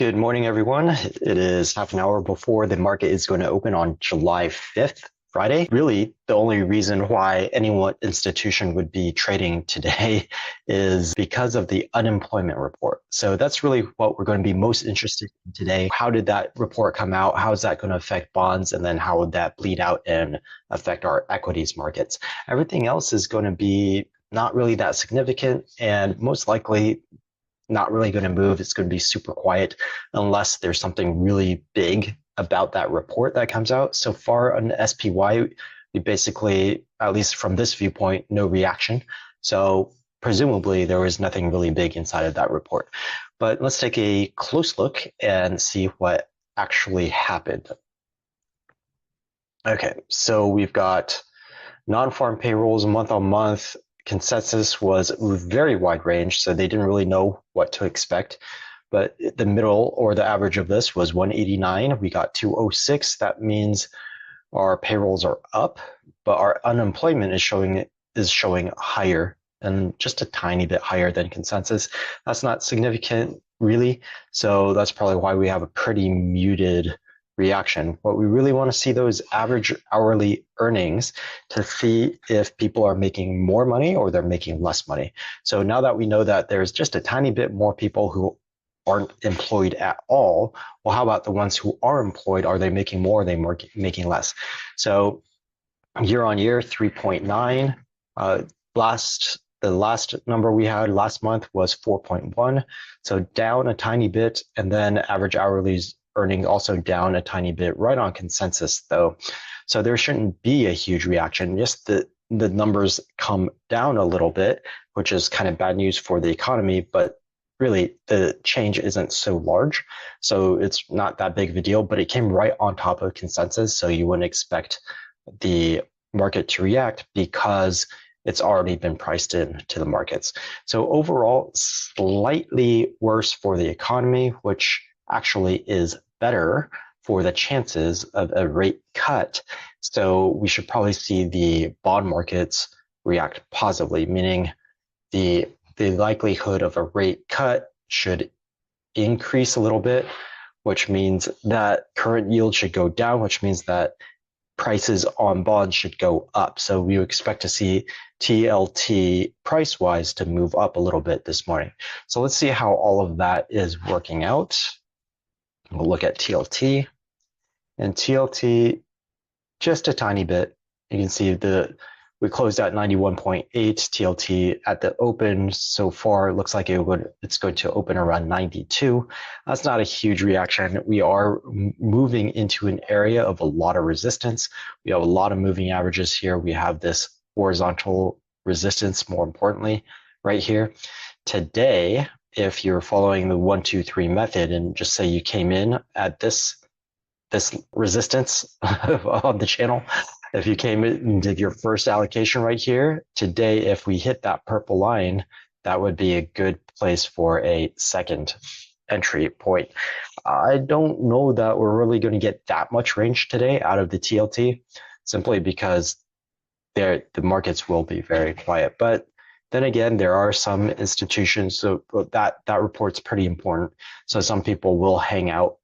Good morning, everyone. It is half an hour before the market is going to open on July 5th, Friday. Really, the only reason why any one institution would be trading today is because of the unemployment report. So that's really what we're going to be most interested in today. How did that report come out? How is that going to affect bonds? And then how would that bleed out and affect our equities markets? Everything else is going to be not really that significant and most likely not really going to move. It's going to be super quiet unless there's something really big about that report that comes out. So far on SPY, we basically, at least from this viewpoint, no reaction. So presumably there was nothing really big inside of that report. But let's take a close look and see what actually happened. Okay, so we've got non-farm payrolls month on month. Consensus was very wide range, so they didn't really know what to expect. But the middle or the average of this was 189. We got 206. That means our payrolls are up, but our unemployment is showing higher and just a tiny bit higher than consensus. That's not significant, really. So that's probably why we have a pretty muted reaction. What we really want to see those average hourly earnings to see if people are making more money or they're making less money. So now that we know that there's just a tiny bit more people who aren't employed at all, well, how about the ones who are employed? Are they making more? Are they making less? So year on year, 3.9. The last number we had last month was 4.1. So down a tiny bit, and then average hourly earnings also down a tiny bit, right on consensus though. So there shouldn't be a huge reaction. Just the numbers come down a little bit, which is kind of bad news for the economy, but really the change isn't so large. So it's not that big of a deal, but it came right on top of consensus. So you wouldn't expect the market to react because it's already been priced in to the markets. So overall, slightly worse for the economy, which actually is better for the chances of a rate cut. So we should probably see the bond markets react positively, meaning the likelihood of a rate cut should increase a little bit, which means that current yield should go down, which means that prices on bonds should go up. So we expect to see TLT price-wise to move up a little bit this morning. So let's see how all of that is working out. We'll look at TLT, and TLT just a tiny bit. You can see we closed at 91.8 TLT at the open. So far, it looks like it's going to open around 92. That's not a huge reaction. We are moving into an area of a lot of resistance. We have a lot of moving averages here. We have this horizontal resistance, more importantly, right here. Today, if you're following the 1, 2, 3 method and just say you came in at this resistance on the channel, if you came in and did your first allocation right here, today, if we hit that purple line, that would be a good place for a second entry point. I don't know that we're really going to get that much range today out of the TLT, simply because the markets will be very quiet. But then again, there are some institutions, so that report's pretty important. So some people will hang out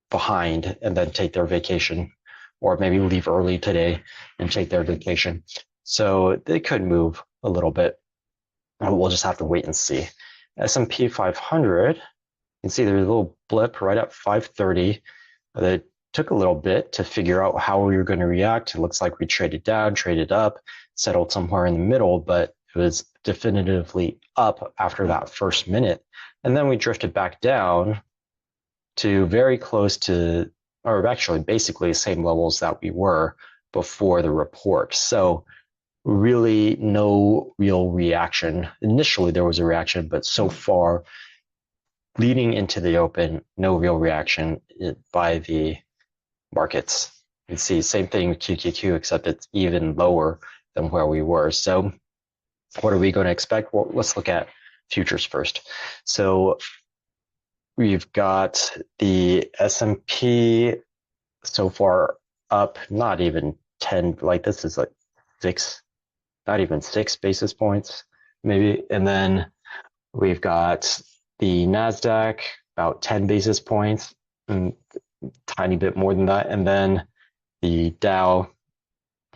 behind and then take their vacation, or maybe leave early today and take their vacation. So they could move a little bit. We'll just have to wait and see. S&P 500, you can see there's a little blip right at 530. It took a little bit to figure out how we were going to react. It looks like we traded down, traded up, settled somewhere in the middle, but it was definitively up after that first minute. And then we drifted back down to very close to, or actually basically the same levels that we were before the report. So really no real reaction. Initially there was a reaction, but so far leading into the open, no real reaction by the markets. You can see same thing with QQQ, except it's even lower than where we were. So what are we going to expect? Well, let's look at futures first. So we've got the S&P so far up, not even 10, like this is like 6, not even 6 basis points, maybe. And then we've got the NASDAQ about 10 basis points, and tiny bit more than that. And then the Dow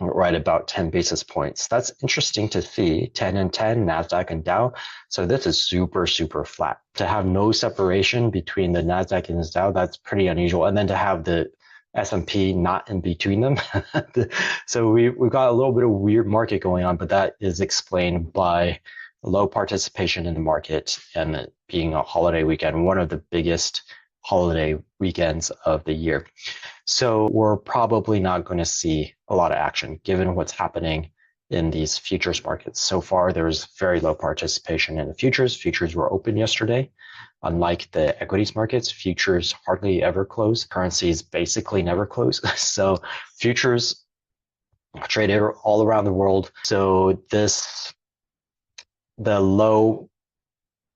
right about 10 basis points. That's interesting to see, 10 and 10, NASDAQ and Dow. So this is super, super flat. To have no separation between the NASDAQ and the Dow, that's pretty unusual. And then to have the S&P not in between them. So we've got a little bit of weird market going on, but that is explained by low participation in the market and it being a holiday weekend, one of the biggest holiday weekends of the year. So we're probably not going to see a lot of action given what's happening in these futures markets. So far, there's very low participation in the futures. Futures were open yesterday. Unlike the equities markets, futures hardly ever close. Currencies basically never close. So futures traded all around the world. So the low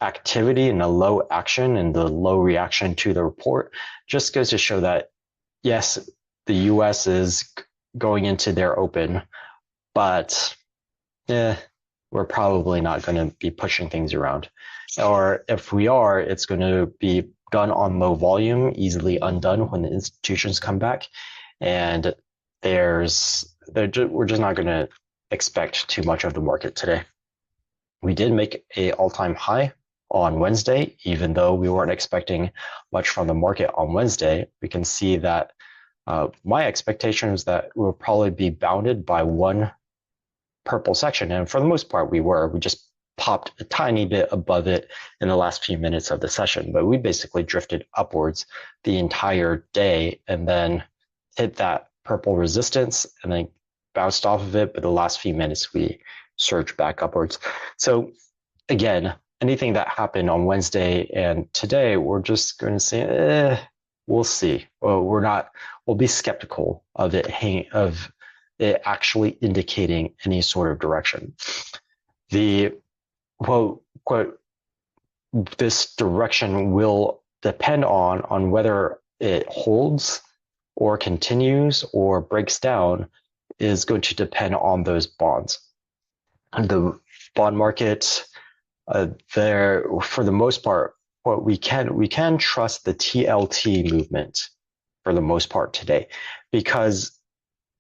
activity and the low action and the low reaction to the report just goes to show that, yes, the US is going into their open, but we're probably not going to be pushing things around. Or if we are, it's going to be done on low volume, easily undone when the institutions come back. And we're just not going to expect too much of the market today. We did make an all-time high on Wednesday, even though we weren't expecting much from the market on Wednesday. We can see that my expectation is that we'll probably be bounded by one purple section. And for the most part, we just popped a tiny bit above it in the last few minutes of the session, but we basically drifted upwards the entire day and then hit that purple resistance and then bounced off of it. But the last few minutes, we surged back upwards. So again, anything that happened on Wednesday and today, we're just going to say, we'll see. We'll be skeptical of it actually indicating any sort of direction. Quote, this direction will depend on whether it holds or continues or breaks down is going to depend on those bonds. And the bond market, there, for the most part, what we can trust the TLT movement for the most part today, because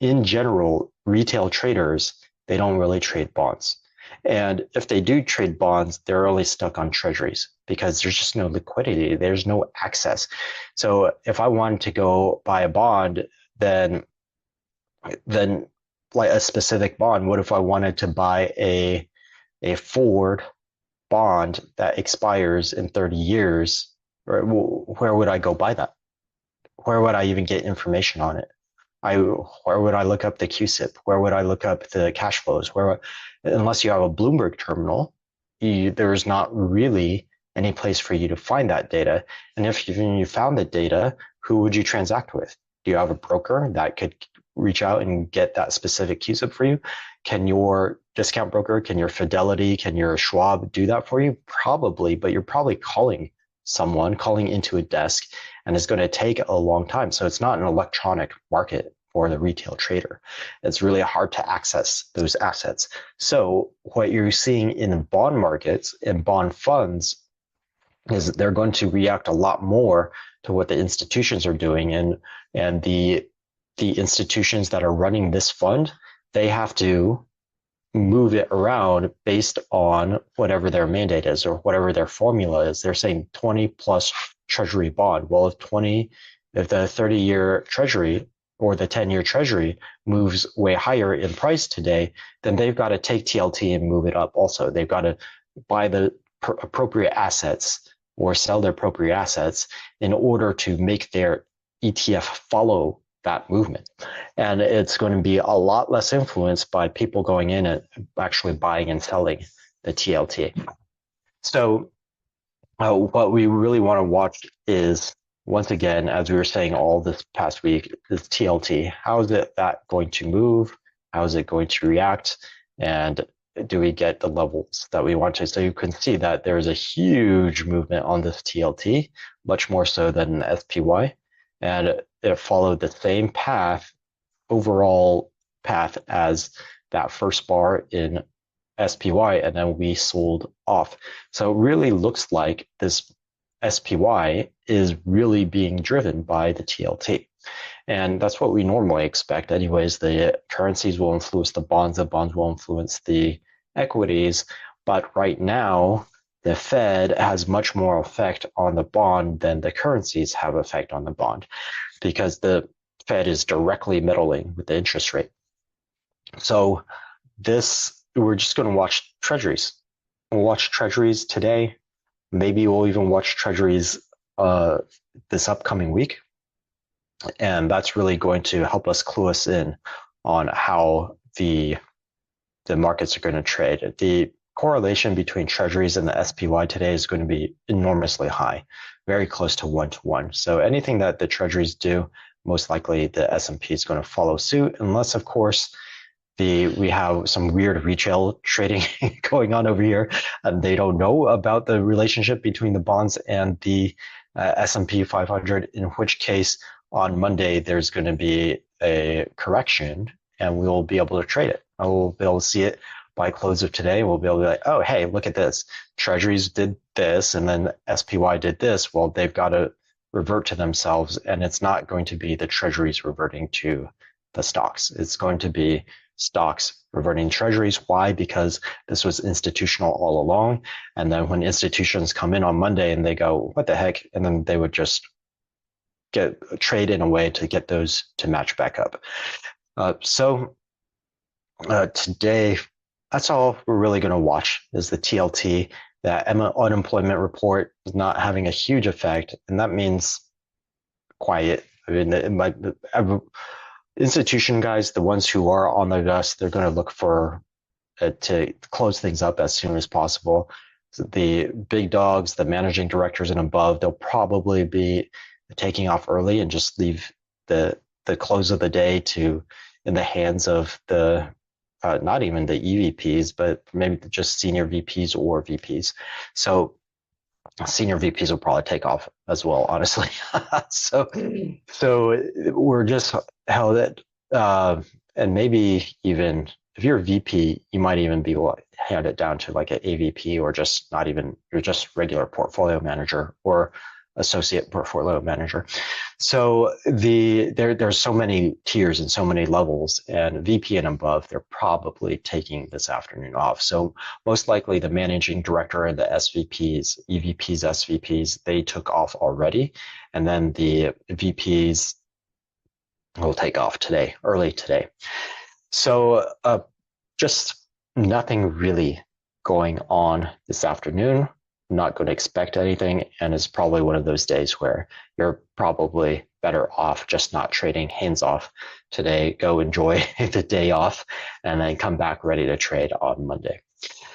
in general, retail traders, they don't really trade bonds. And if they do trade bonds, they're only stuck on treasuries because there's just no liquidity. There's no access. So if I wanted to go buy a bond, then like a specific bond, what if I wanted to buy a forward bond that expires in 30 years? Where would I go buy that? Where would I even get information on it? Where would I look up the QSIP? Where would I look up the cash flows? Unless you have a Bloomberg terminal, there's not really any place for you to find that data. And if you found the data, who would you transact with? Do you have a broker that could reach out and get that specific QSIP for you? Can your discount broker, can your Fidelity, can your Schwab do that for you? Probably, but you're probably calling into a desk, and it's going to take a long time. So it's not an electronic market for the retail trader. It's really hard to access those assets. So what you're seeing in the bond markets and bond funds is they're going to react a lot more to what the institutions are doing, and the institutions that are running this fund, they have to move it around based on whatever their mandate is or whatever their formula is. They're saying 20 plus treasury bond. Well, if the 30-year treasury or the 10-year treasury moves way higher in price today, then they've got to take TLT and move it up also. They've got to buy the appropriate assets or sell their appropriate assets in order to make their ETF follow that movement. And it's going to be a lot less influenced by people going in and actually buying and selling the TLT. So what we really want to watch is, once again, as we were saying all this past week, is TLT. How is that going to move? How is it going to react? And do we get the levels that we want to? So you can see that there is a huge movement on this TLT, much more so than the SPY. And it followed the same overall path as that first bar in SPY, and then we sold off. So it really looks like this SPY is really being driven by the TLT. And that's what we normally expect. Anyways, the currencies will influence the bonds will influence the equities. But right now, the Fed has much more effect on the bond than the currencies have effect on the bond, because the Fed is directly meddling with the interest rate. So we're just going to watch treasuries. We'll watch treasuries today. Maybe we'll even watch treasuries this upcoming week. And that's really going to help us clue us in on how the markets are going to trade. The correlation between treasuries and the SPY today is going to be enormously high, very close to 1-to-1. So anything that the treasuries do, most likely the S&P is going to follow suit, unless, of course, we have some weird retail trading going on over here, and they don't know about the relationship between the bonds and the S&P 500, in which case on Monday there's going to be a correction and we'll be able to trade it. I will be able to see it by close of today. We'll be able to be like, oh, hey, look at this. Treasuries did this and then SPY did this. Well, they've got to revert to themselves, and it's not going to be the treasuries reverting to the stocks. It's going to be stocks reverting treasuries. Why? Because this was institutional all along. And then when institutions come in on Monday and they go, what the heck? And then they would just trade in a way to get those to match back up. So today, that's all we're really going to watch is the TLT. That unemployment report is not having a huge effect, and that means quiet. I mean, institution guys, the ones who are on the dust, they're going to look for to close things up as soon as possible. So the big dogs, the managing directors and above, they'll probably be taking off early and just leave the close of the day in the hands of the not even the EVPs, but maybe just senior VPs or VPs. So senior VPs will probably take off as well, honestly. so we're just held it, and maybe even if you're a VP, you might even be handed down to like an AVP, or just not even, you're just regular portfolio manager or associate portfolio manager. So there's so many tiers and so many levels, and VP and above, they're probably taking this afternoon off. So most likely the managing director and the SVPs, EVPs, SVPs, they took off already. And then the VPs will take off today, early today. So just nothing really going on this afternoon. Not going to expect anything, and it's probably one of those days where you're probably better off just not trading, hands off today. Go enjoy the day off and then come back ready to trade on Monday.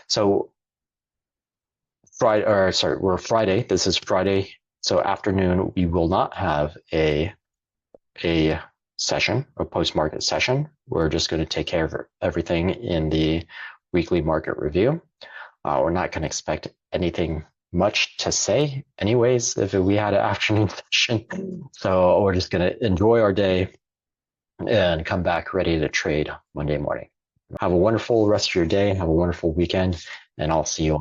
So we're Friday. This is Friday. So afternoon, we will not have a session, a post-market session. We're just going to take care of everything in the weekly market review. We're not going to expect anything much to say anyways if we had an afternoon session. So we're just going to enjoy our day and come back ready to trade Monday morning. Have a wonderful rest of your day. Have a wonderful weekend, and I'll see you